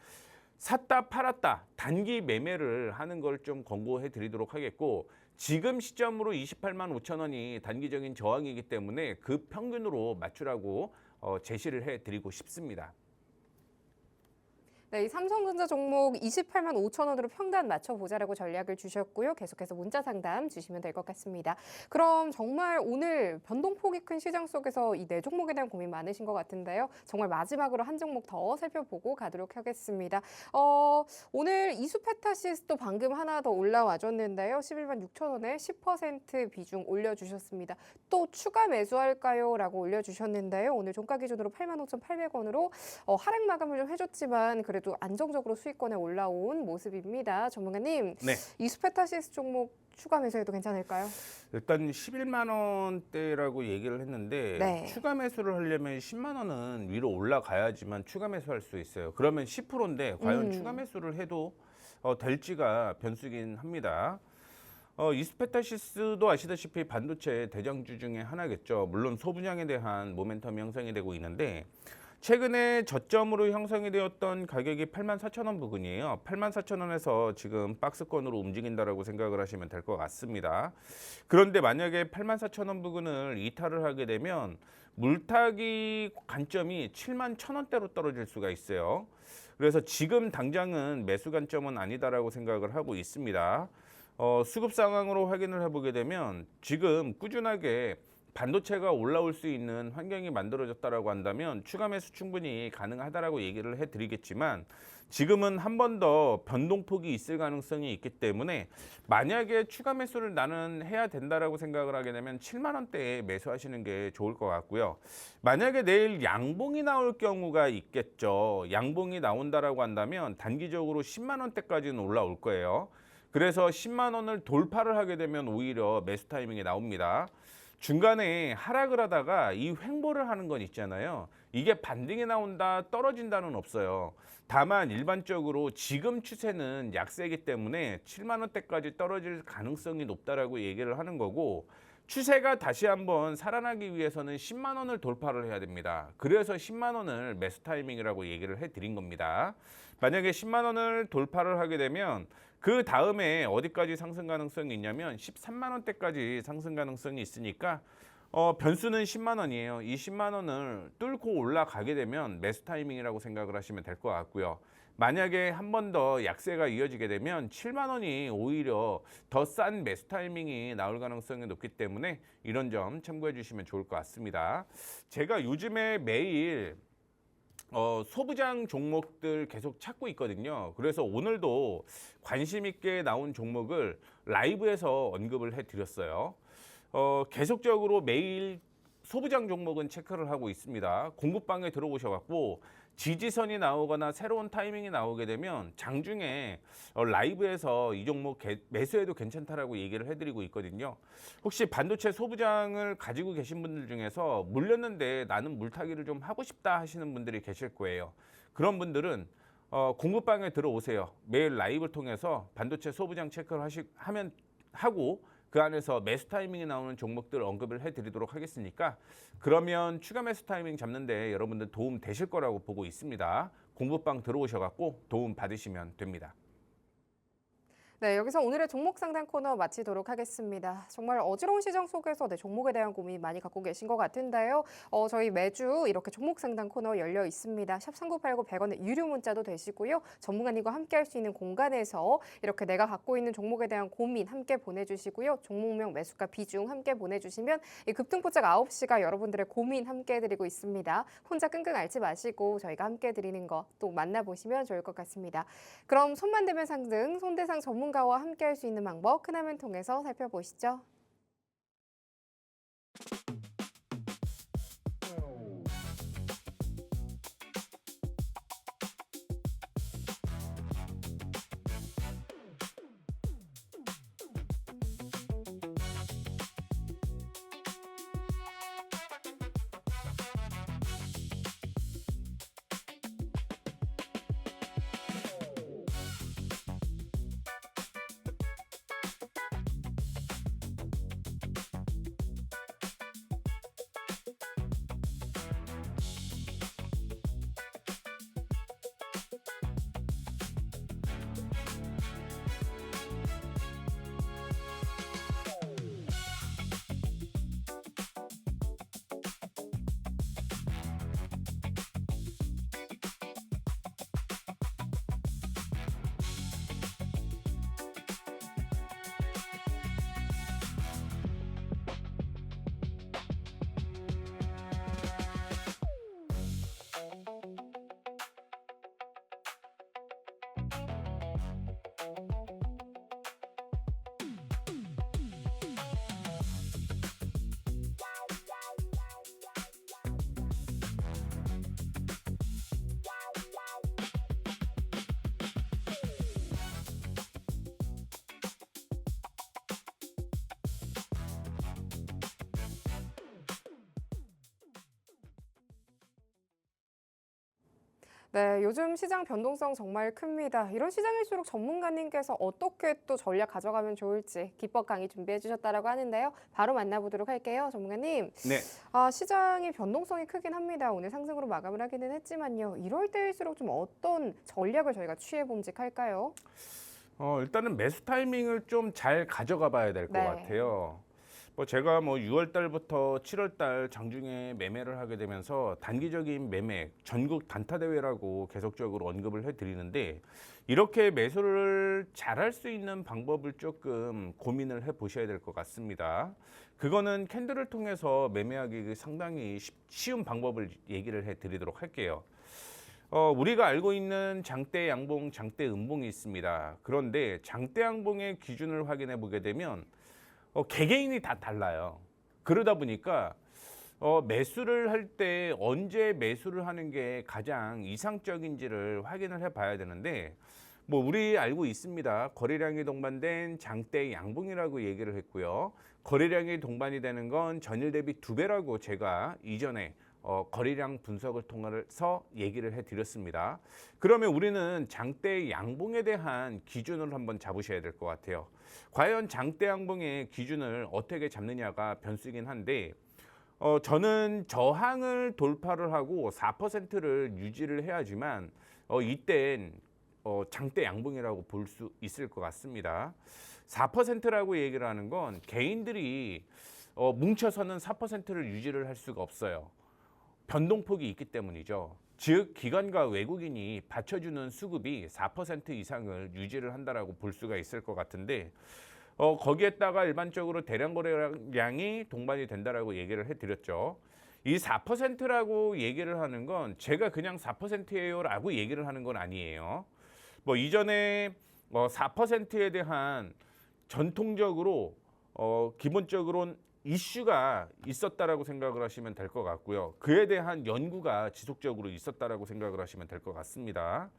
샀다 팔았다 단기 매매를 하는 걸 좀 권고해 드리도록 하겠고, 지금 시점으로 28만 5천 원이 단기적인 저항이기 때문에 그 평균으로 맞추라고 제시를 해 드리고 싶습니다. 네, 이 삼성전자 종목 28만 5천 원으로 평단 맞춰보자라고 전략을 주셨고요. 계속해서 문자 상담 주시면 될 것 같습니다. 그럼 정말 오늘 변동폭이 큰 시장 속에서 이 네 종목에 대한 고민 많으신 것 같은데요. 정말 마지막으로 한 종목 더 살펴보고 가도록 하겠습니다. 오늘 이수페타시스도 방금 하나 더 올라와 줬는데요. 11만 6천 원에 10% 비중 올려주셨습니다. 또 추가 매수할까요? 라고 올려주셨는데요. 오늘 종가 기준으로 8만 5,800원으로 하락 마감을 좀 해줬지만 그래도 안정적으로 수익권에 올라온 모습입니다. 전문가님, 네. 이수페타시스 종목 추가 매수해도 괜찮을까요? 일단 11만 원대라고 얘기를 했는데 네. 추가 매수를 하려면 10만 원은 위로 올라가야지만 추가 매수할 수 있어요. 그러면 10%인데 과연 추가 매수를 해도 될지가 변수긴 합니다. 이스페타시스도 아시다시피 반도체 대장주 중에 하나겠죠. 물론 소분양에 대한 모멘텀이 형성이 되고 있는데 최근에 저점으로 형성이 되었던 가격이 84,000원 부근이에요. 84,000원에서 지금 박스권으로 움직인다라고 생각을 하시면 될 것 같습니다. 그런데 만약에 84,000원 부근을 이탈을 하게 되면 물타기 관점이 71,000원대로 떨어질 수가 있어요. 그래서 지금 당장은 매수 관점은 아니다라고 생각을 하고 있습니다. 수급 상황으로 확인을 해보게 되면 지금 꾸준하게 반도체가 올라올 수 있는 환경이 만들어졌다라고 한다면 추가 매수 충분히 가능하다라고 얘기를 해드리겠지만, 지금은 한 번 더 변동폭이 있을 가능성이 있기 때문에 만약에 추가 매수를 나는 해야 된다라고 생각을 하게 되면 7만 원대에 매수하시는 게 좋을 것 같고요. 만약에 내일 양봉이 나올 경우가 있겠죠. 양봉이 나온다라고 한다면 단기적으로 10만 원대까지는 올라올 거예요. 그래서 10만 원을 돌파를 하게 되면 오히려 매수 타이밍이 나옵니다. 중간에 하락을 하다가 이 횡보를 하는 건 있잖아요. 이게 반등이 나온다, 떨어진다는 없어요. 다만 일반적으로 지금 추세는 약세이기 때문에 7만 원대까지 떨어질 가능성이 높다라고 얘기를 하는 거고, 추세가 다시 한번 살아나기 위해서는 10만 원을 돌파를 해야 됩니다. 그래서 10만 원을 매수 타이밍이라고 얘기를 해드린 겁니다. 만약에 10만 원을 돌파를 하게 되면 그 다음에 어디까지 상승 가능성이 있냐면 13만 원대까지 상승 가능성이 있으니까 변수는 10만 원이에요. 이 10만 원을 뚫고 올라가게 되면 매수 타이밍이라고 생각을 하시면 될 것 같고요. 만약에 한 번 더 약세가 이어지게 되면 7만 원이 오히려 더 싼 매수 타이밍이 나올 가능성이 높기 때문에 이런 점 참고해 주시면 좋을 것 같습니다. 제가 요즘에 매일 소부장 종목들 계속 찾고 있거든요. 그래서 오늘도 관심 있게 나온 종목을 라이브에서 언급을 해드렸어요. 계속적으로 매일 소부장 종목은 체크를 하고 있습니다. 공부방에 들어오셔갖고 지지선이 나오거나 새로운 타이밍이 나오게 되면 장중에 라이브에서 이 종목 매수해도 괜찮다라고 얘기를 해드리고 있거든요. 혹시 반도체 소부장을 가지고 계신 분들 중에서 물렸는데 나는 물타기를 좀 하고 싶다 하시는 분들이 계실 거예요. 그런 분들은 공부방에 들어오세요. 매일 라이브를 통해서 반도체 소부장 체크를 하고 그 안에서 매수 타이밍이 나오는 종목들 언급을 해드리도록 하겠으니까, 그러면 추가 매수 타이밍 잡는데 여러분들 도움 되실 거라고 보고 있습니다. 공부방 들어오셔갖고 도움 받으시면 됩니다. 네, 여기서 오늘의 종목 상담 코너 마치도록 하겠습니다. 정말 어지러운 시장 속에서 종목에 대한 고민 많이 갖고 계신 것 같은데요. 저희 매주 이렇게 종목 상담 코너 열려 있습니다. 샵 3989 100원의 유료 문자도 되시고요. 전문가님과 함께 할 수 있는 공간에서 이렇게 내가 갖고 있는 종목에 대한 고민 함께 보내주시고요. 종목명, 매수가, 비중 함께 보내주시면 이 급등포착 9시가 여러분들의 고민 함께 해드리고 있습니다. 혼자 끙끙 앓지 마시고 저희가 함께 해드리는 거 또 만나보시면 좋을 것 같습니다. 그럼 손만 대면 상승, 손대상 전문가와 함께 할 수 있는 방법 큰 화면 통해서 살펴보시죠. 네, 요즘 시장 변동성 정말 큽니다. 이런 시장일수록 전문가님께서 어떻게 또 전략 가져가면 좋을지 기법 강의 준비해 주셨다고 하는데요. 바로 만나보도록 할게요. 전문가님. 네. 시장이 변동성이 크긴 합니다. 오늘 상승으로 마감을 하기는 했지만요. 이럴 때일수록 좀 어떤 전략을 저희가 취해 봄직할까요? 일단은 매수 타이밍을 좀 잘 가져가 봐야 될 것 네. 같아요. 제가 6월 달부터 7월 달 장중에 매매를 하게 되면서 단기적인 매매, 전국 단타 대회라고 계속적으로 언급을 해드리는데 이렇게 매수를 잘할 수 있는 방법을 조금 고민을 해 보셔야 될 것 같습니다. 그거는 캔들을 통해서 매매하기 상당히 쉬운 방법을 얘기를 해드리도록 할게요. 우리가 알고 있는 장대 양봉, 장대 음봉이 있습니다. 그런데 장대 양봉의 기준을 확인해 보게 되면 개개인이 다 달라요. 그러다 보니까 매수를 할 때 언제 매수를 하는 게 가장 이상적인지를 확인을 해 봐야 되는데 우리 알고 있습니다. 거래량이 동반된 장대 양봉이라고 얘기를 했고요. 거래량이 동반이 되는 건 전일 대비 2배라고 제가 이전에 거래량 분석을 통해서 얘기를 해드렸습니다. 그러면 우리는 장대 양봉에 대한 기준을 한번 잡으셔야 될 것 같아요. 과연 장대 양봉의 기준을 어떻게 잡느냐가 변수이긴 한데 저는 저항을 돌파를 하고 4%를 유지를 해야지만 이땐 장대 양봉이라고 볼 수 있을 것 같습니다. 4%라고 얘기를 하는 건 개인들이 뭉쳐서는 4%를 유지를 할 수가 없어요. 변동폭이 있기 때문이죠. 즉 기관과 외국인이 받쳐주는 수급이 4% 이상을 유지를 한다라고 볼 수가 있을 것 같은데 거기에다가 일반적으로 대량 거래량이 동반이 된다라고 얘기를 해드렸죠. 이 4%라고 얘기를 하는 건 제가 그냥 4%예요라고 얘기를 하는 건 아니에요. 이전에 4%에 대한 전통적으로 기본적으로는 이슈가 있었다라고 생각을 하시면 될 것 같고요. 그에 대한 연구가 지속적으로 있었다라고 생각을 하시면 될 것 같습니다.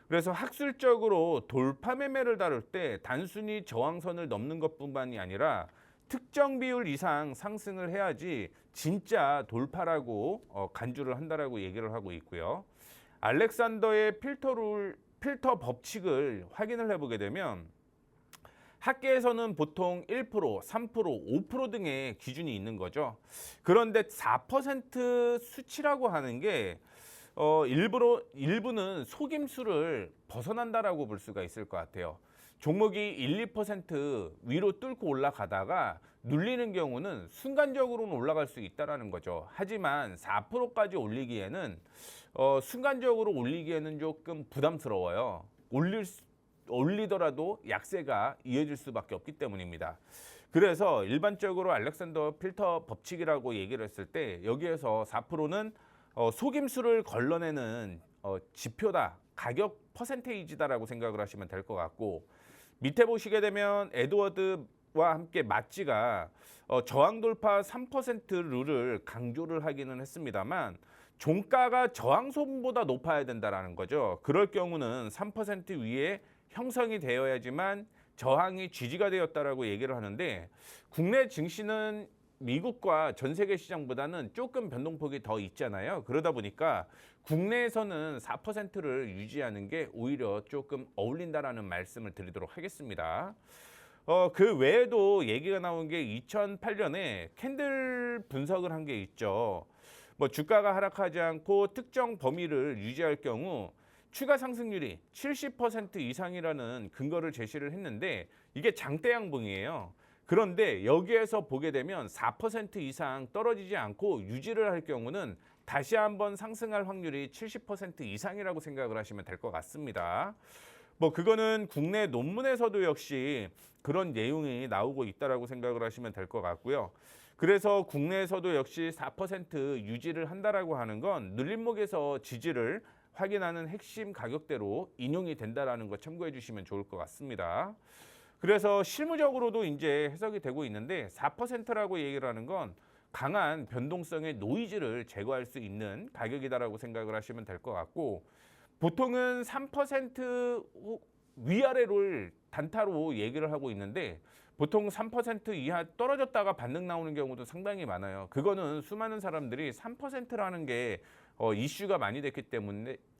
그래서 학술적으로 돌파 매매를 다룰 때 단순히 저항선을 넘는 것뿐만이 아니라 특정 비율 이상 상승을 해야지 진짜 돌파라고 간주를 한다라고 얘기를 하고 있고요. 알렉산더의 필터 법칙을 확인을 해보게 되면 학계에서는 보통 1%, 3%, 5% 등의 기준이 있는 거죠. 그런데 4% 수치라고 하는 게 일부는 속임수를 벗어난다라고 볼 수가 있을 것 같아요. 종목이 1, 2% 위로 뚫고 올라가다가 눌리는 경우는 순간적으로는 올라갈 수 있다라는 거죠. 하지만 4%까지 올리기에는 순간적으로 올리기에는 조금 부담스러워요. 올리더라도 약세가 이어질 수밖에 없기 때문입니다. 그래서 일반적으로 알렉산더 필터 법칙이라고 얘기를 했을 때 여기에서 4%는 속임수를 걸러내는 지표다, 가격 퍼센테이지다라고 생각을 하시면 될 것 같고 밑에 보시게 되면 에드워드와 함께 마찌가 저항 돌파 3% 룰을 강조를 하기는 했습니다만 종가가 저항선보다 높아야 된다라는 거죠. 그럴 경우는 3% 위에 형성이 되어야지만 저항이 지지가 되었다라고 얘기를 하는데 국내 증시는 미국과 전 세계 시장보다는 조금 변동폭이 더 있잖아요. 그러다 보니까 국내에서는 4%를 유지하는 게 오히려 조금 어울린다라는 말씀을 드리도록 하겠습니다. 그 외에도 얘기가 나온 게 2008년에 캔들 분석을 한 게 있죠. 주가가 하락하지 않고 특정 범위를 유지할 경우 추가 상승률이 70% 이상이라는 근거를 제시를 했는데 이게 장대 양봉이에요. 그런데 여기에서 보게 되면 4% 이상 떨어지지 않고 유지를 할 경우는 다시 한번 상승할 확률이 70% 이상이라고 생각을 하시면 될 것 같습니다. 그거는 국내 논문에서도 역시 그런 내용이 나오고 있다라고 생각을 하시면 될 것 같고요. 그래서 국내에서도 역시 4% 유지를 한다라고 하는 건 눌림목에서 지지를 확인하는 핵심 가격대로 인용이 된다라는 거 참고해 주시면 좋을 것 같습니다. 그래서 실무적으로도 이제 해석이 되고 있는데 4%라고 얘기를 하는 건 강한 변동성의 노이즈를 제거할 수 있는 가격이다라고 생각을 하시면 될 것 같고 보통은 3% 위아래를 단타로 얘기를 하고 있는데 보통 3% 이하 떨어졌다가 반등 나오는 경우도 상당히 많아요. 그거는 수많은 사람들이 3%라는 게 이슈가 많이 됐기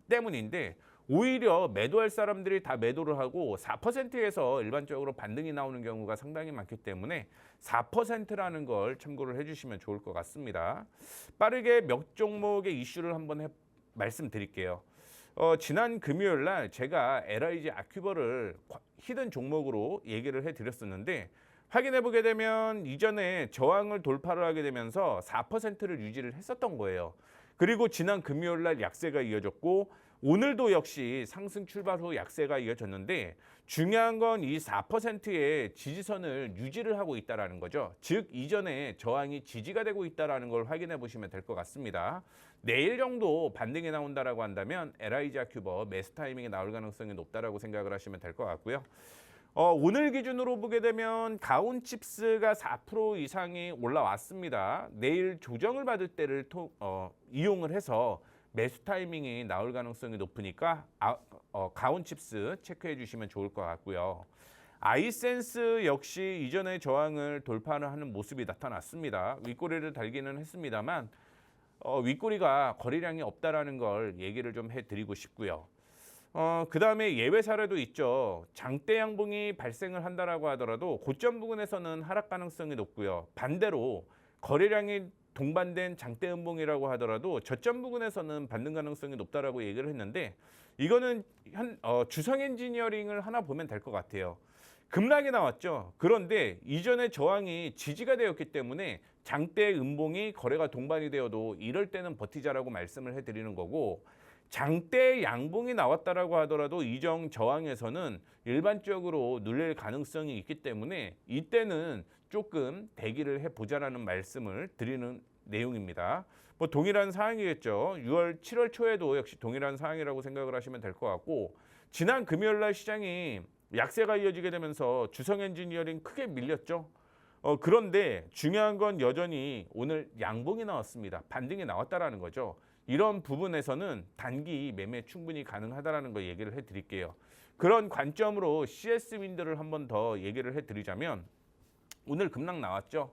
때문인데 오히려 매도할 사람들이 다 매도를 하고 4%에서 일반적으로 반등이 나오는 경우가 상당히 많기 때문에 4%라는 걸 참고를 해주시면 좋을 것 같습니다. 빠르게 몇 종목의 이슈를 한번 말씀드릴게요. 지난 금요일 날 제가 LIG 아큐버를 히든 종목으로 얘기를 해드렸었는데 확인해 보게 되면 이전에 저항을 돌파를 하게 되면서 4%를 유지를 했었던 거예요. 그리고 지난 금요일 날 약세가 이어졌고 오늘도 역시 상승 출발 후 약세가 이어졌는데 중요한 건 이 4%의 지지선을 유지를 하고 있다는 거죠. 즉 이전에 저항이 지지가 되고 있다는 걸 확인해 보시면 될 것 같습니다. 내일 정도 반등이 나온다라고 한다면 LIG 아큐버 매수 타이밍이 나올 가능성이 높다라고 생각을 하시면 될 것 같고요. 오늘 기준으로 보게 되면 가온칩스가 4% 이상이 올라왔습니다. 내일 조정을 받을 때를 이용을 해서 매수 타이밍이 나올 가능성이 높으니까 가온칩스 체크해 주시면 좋을 것 같고요. 아이센스 역시 이전의 저항을 돌파를 하는 모습이 나타났습니다. 윗꼬리를 달기는 했습니다만 윗꼬리가 거래량이 없다라는 걸 얘기를 좀 해드리고 싶고요. 그 다음에 예외 사례도 있죠. 장대 양봉이 발생을 한다라고 하더라도 고점 부근에서는 하락 가능성이 높고요. 반대로 거래량이 동반된 장대 음봉이라고 하더라도 저점 부근에서는 반등 가능성이 높다라고 얘기를 했는데 이거는 주성 엔지니어링을 하나 보면 될 것 같아요. 급락이 나왔죠. 그런데 이전에 저항이 지지가 되었기 때문에 장대 음봉이 거래가 동반이 되어도 이럴 때는 버티자라고 말씀을 해드리는 거고 장대 양봉이 나왔다라고 하더라도 이정 저항에서는 일반적으로 눌릴 가능성이 있기 때문에 이때는 조금 대기를 해보자라는 말씀을 드리는 내용입니다. 뭐 동일한 사항이겠죠. 6월, 7월 초에도 역시 동일한 사항이라고 생각을 하시면 될 것 같고 지난 금요일 날 시장이 약세가 이어지게 되면서 주성 엔지니어링 크게 밀렸죠. 그런데 중요한 건 여전히 오늘 양봉이 나왔습니다. 반등이 나왔다라는 거죠. 이런 부분에서는 단기 매매 충분히 가능하다라는 거 얘기를 해드릴게요. 그런 관점으로 CS 윈드를 한번 더 얘기를 해드리자면 오늘 급락 나왔죠.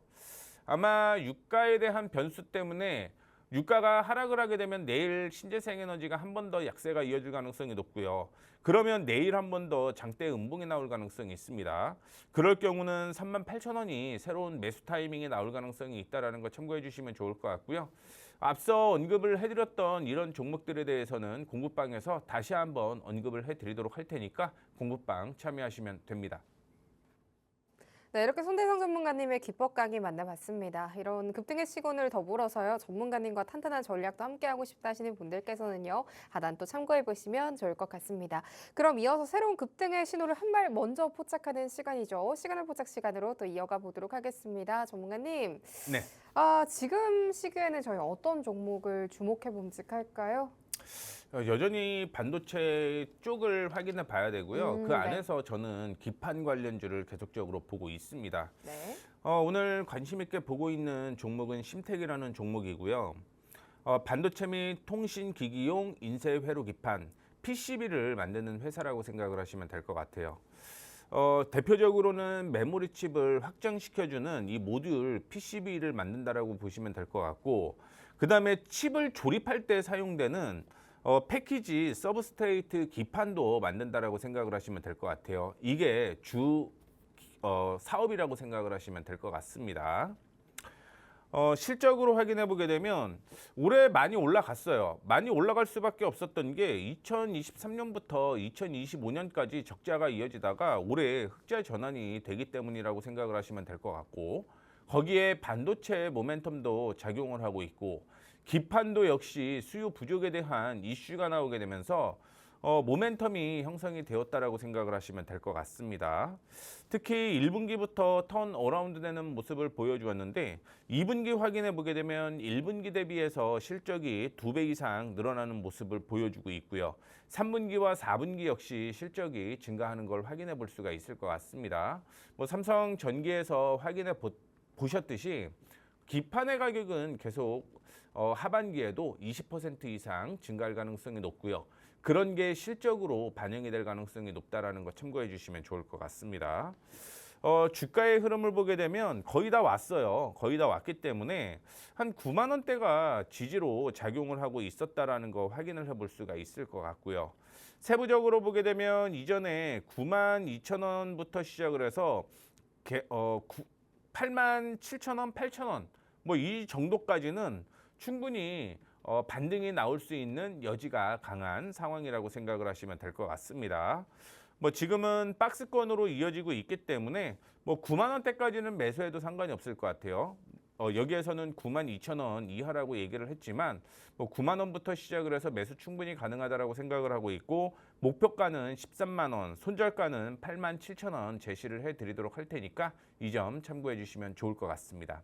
아마 유가에 대한 변수 때문에 유가가 하락을 하게 되면 내일 신재생에너지가 한 번 더 약세가 이어질 가능성이 높고요. 그러면 내일 한 번 더 장대 음봉이 나올 가능성이 있습니다. 그럴 경우는 38,000원이 새로운 매수 타이밍이 나올 가능성이 있다는 거 참고해 주시면 좋을 것 같고요. 앞서 언급을 해드렸던 이런 종목들에 대해서는 공부방에서 다시 한번 언급을 해드리도록 할 테니까 공부방 참여하시면 됩니다. 네, 이렇게 손대성 전문가님의 기법 강의 만나봤습니다. 이런 급등의 시곤을 더불어서요, 전문가님과 탄탄한 전략도 함께하고 싶다 하시는 분들께서는요, 하단 또 참고해보시면 좋을 것 같습니다. 그럼 이어서 새로운 급등의 신호를 한 발 먼저 포착하는 시간이죠. 시간을 포착 시간으로 또 이어가 보도록 하겠습니다. 전문가님. 네. 지금 시기에는 저희 어떤 종목을 주목해 봄직할까요? 여전히 반도체 쪽을 확인해 봐야 되고요. 그 네. 안에서 저는 기판 관련주를 계속적으로 보고 있습니다. 네. 오늘 관심 있게 보고 있는 종목은 심텍이라는 종목이고요. 반도체 및 통신기기용 인쇄 회로 기판 PCB를 만드는 회사라고 생각을 하시면 될 것 같아요. 대표적으로는 메모리 칩을 확장시켜주는 이 모듈 PCB를 만든다라고 보시면 될 것 같고, 그 다음에 칩을 조립할 때 사용되는 패키지 서브스트레이트 기판도 만든다라고 생각을 하시면 될 것 같아요. 이게 주 사업이라고 생각을 하시면 될 것 같습니다. 실적으로 확인해 보게 되면 올해 많이 올라갔어요. 많이 올라갈 수밖에 없었던 게 2023년부터 2025년까지 적자가 이어지다가 올해 흑자 전환이 되기 때문이라고 생각을 하시면 될 것 같고, 거기에 반도체 모멘텀도 작용을 하고 있고 기판도 역시 수요 부족에 대한 이슈가 나오게 되면서 모멘텀이 형성이 되었다라고 생각을 하시면 될 것 같습니다. 특히 1분기부터 턴 어라운드 되는 모습을 보여주었는데 2분기 확인해 보게 되면 1분기 대비해서 실적이 2배 이상 늘어나는 모습을 보여주고 있고요. 3분기와 4분기 역시 실적이 증가하는 걸 확인해 볼 수가 있을 것 같습니다. 삼성전기에서 확인해 보셨듯이 기판의 가격은 계속 하반기에도 20% 이상 증가할 가능성이 높고요. 그런 게 실적으로 반영이 될 가능성이 높다라는 거 참고해 주시면 좋을 것 같습니다. 주가의 흐름을 보게 되면 거의 다 왔어요. 거의 다 왔기 때문에 한 9만 원대가 지지로 작용을 하고 있었다라는 거 확인을 해볼 수가 있을 것 같고요. 세부적으로 보게 되면 이전에 9만 2천 원부터 시작을 해서 8만 7천 원, 8천 원 뭐 이 정도까지는 충분히 반등이 나올 수 있는 여지가 강한 상황이라고 생각을 하시면 될 것 같습니다. 뭐 지금은 박스권으로 이어지고 있기 때문에 뭐 9만 원대까지는 매수해도 상관이 없을 것 같아요. 여기에서는 9만 2천 원 이하라고 얘기를 했지만 뭐 9만 원부터 시작을 해서 매수 충분히 가능하다라고 생각을 하고 있고 목표가는 13만 원, 손절가는 8만 7천 원 제시를 해드리도록 할 테니까 이 점 참고해 주시면 좋을 것 같습니다.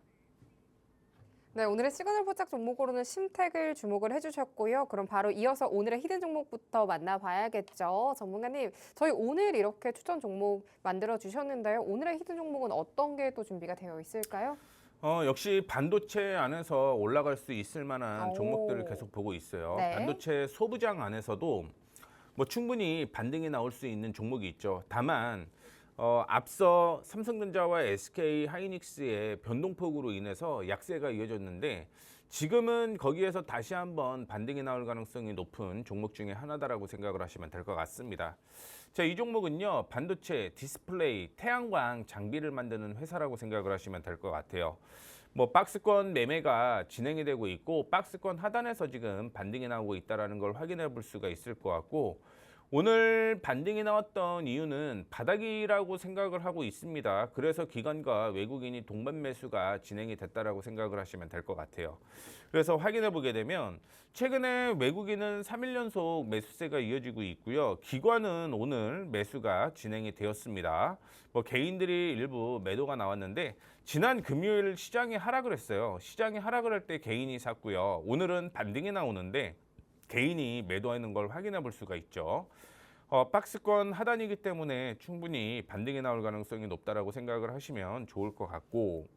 네, 오늘의 시그널 포착 종목으로는 심택을 주목을 해주셨고요. 그럼 바로 이어서 오늘의 히든 종목부터 만나봐야겠죠. 전문가님, 저희 오늘 이렇게 추천 종목 만들어 주셨는데요. 오늘의 히든 종목은 어떤 게 또 준비가 되어 있을까요? 역시 반도체 안에서 올라갈 수 있을 만한 오. 종목들을 계속 보고 있어요. 네. 반도체 소부장 안에서도 뭐 충분히 반등이 나올 수 있는 종목이 있죠. 다만 앞서 삼성전자와 SK 하이닉스의 변동폭으로 인해서 약세가 이어졌는데 지금은 거기에서 다시 한번 반등이 나올 가능성이 높은 종목 중에 하나다라고 생각을 하시면 될 것 같습니다. 자, 이 종목은요, 반도체, 디스플레이, 태양광 장비를 만드는 회사라고 생각을 하시면 될 것 같아요. 뭐 박스권 매매가 진행이 되고 있고 박스권 하단에서 지금 반등이 나오고 있다는 걸 확인해 볼 수가 있을 것 같고 오늘 반등이 나왔던 이유는 바닥이라고 생각을 하고 있습니다. 그래서 기관과 외국인이 동반 매수가 진행이 됐다라고 생각을 하시면 될 것 같아요. 그래서 확인해 보게 되면 최근에 외국인은 3일 연속 매수세가 이어지고 있고요. 기관은 오늘 매수가 진행이 되었습니다. 뭐 개인들이 일부 매도가 나왔는데 지난 금요일 시장이 하락을 했어요. 시장이 하락을 할 때 개인이 샀고요. 오늘은 반등이 나오는데 개인이 매도하는 걸 확인해 볼 수가 있죠. 박스권 하단이기 때문에 충분히 반등이 나올 가능성이 높다라고 생각을 하시면 좋을 것 같고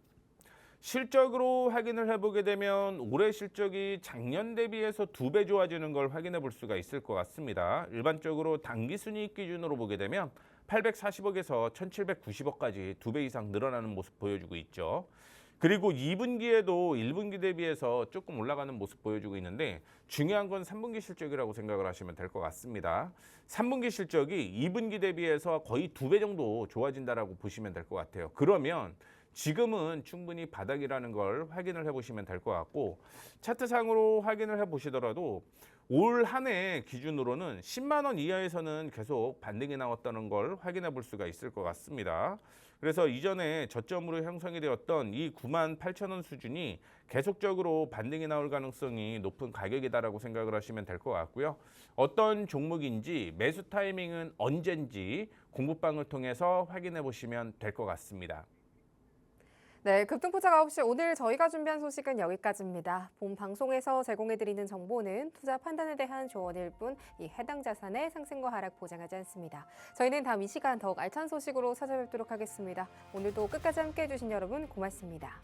실적으로 확인을 해보게 되면 올해 실적이 작년 대비해서 2배 좋아지는 걸 확인해 볼 수가 있을 것 같습니다. 일반적으로 당기순이익 기준으로 보게 되면 840억에서 1790억까지 2배 이상 늘어나는 모습 보여주고 있죠. 그리고 2분기에도 1분기 대비해서 조금 올라가는 모습 보여주고 있는데 중요한 건 3분기 실적이라고 생각을 하시면 될 것 같습니다. 3분기 실적이 2분기 대비해서 거의 2배 정도 좋아진다라고 보시면 될 것 같아요. 그러면 지금은 충분히 바닥이라는 걸 확인을 해보시면 될 것 같고 차트상으로 확인을 해보시더라도 올 한 해 기준으로는 10만 원 이하에서는 계속 반등이 나왔다는 걸 확인해 볼 수가 있을 것 같습니다. 그래서 이전에 저점으로 형성이 되었던 이 9만 8천 원 수준이 계속적으로 반등이 나올 가능성이 높은 가격이다라고 생각을 하시면 될 것 같고요. 어떤 종목인지 매수 타이밍은 언젠지 공부방을 통해서 확인해 보시면 될 것 같습니다. 네, 급등포착 9시 오늘 저희가 준비한 소식은 여기까지입니다. 본 방송에서 제공해드리는 정보는 투자 판단에 대한 조언일 뿐 이 해당 자산의 상승과 하락 보장하지 않습니다. 저희는 다음 이 시간 더욱 알찬 소식으로 찾아뵙도록 하겠습니다. 오늘도 끝까지 함께해 주신 여러분 고맙습니다.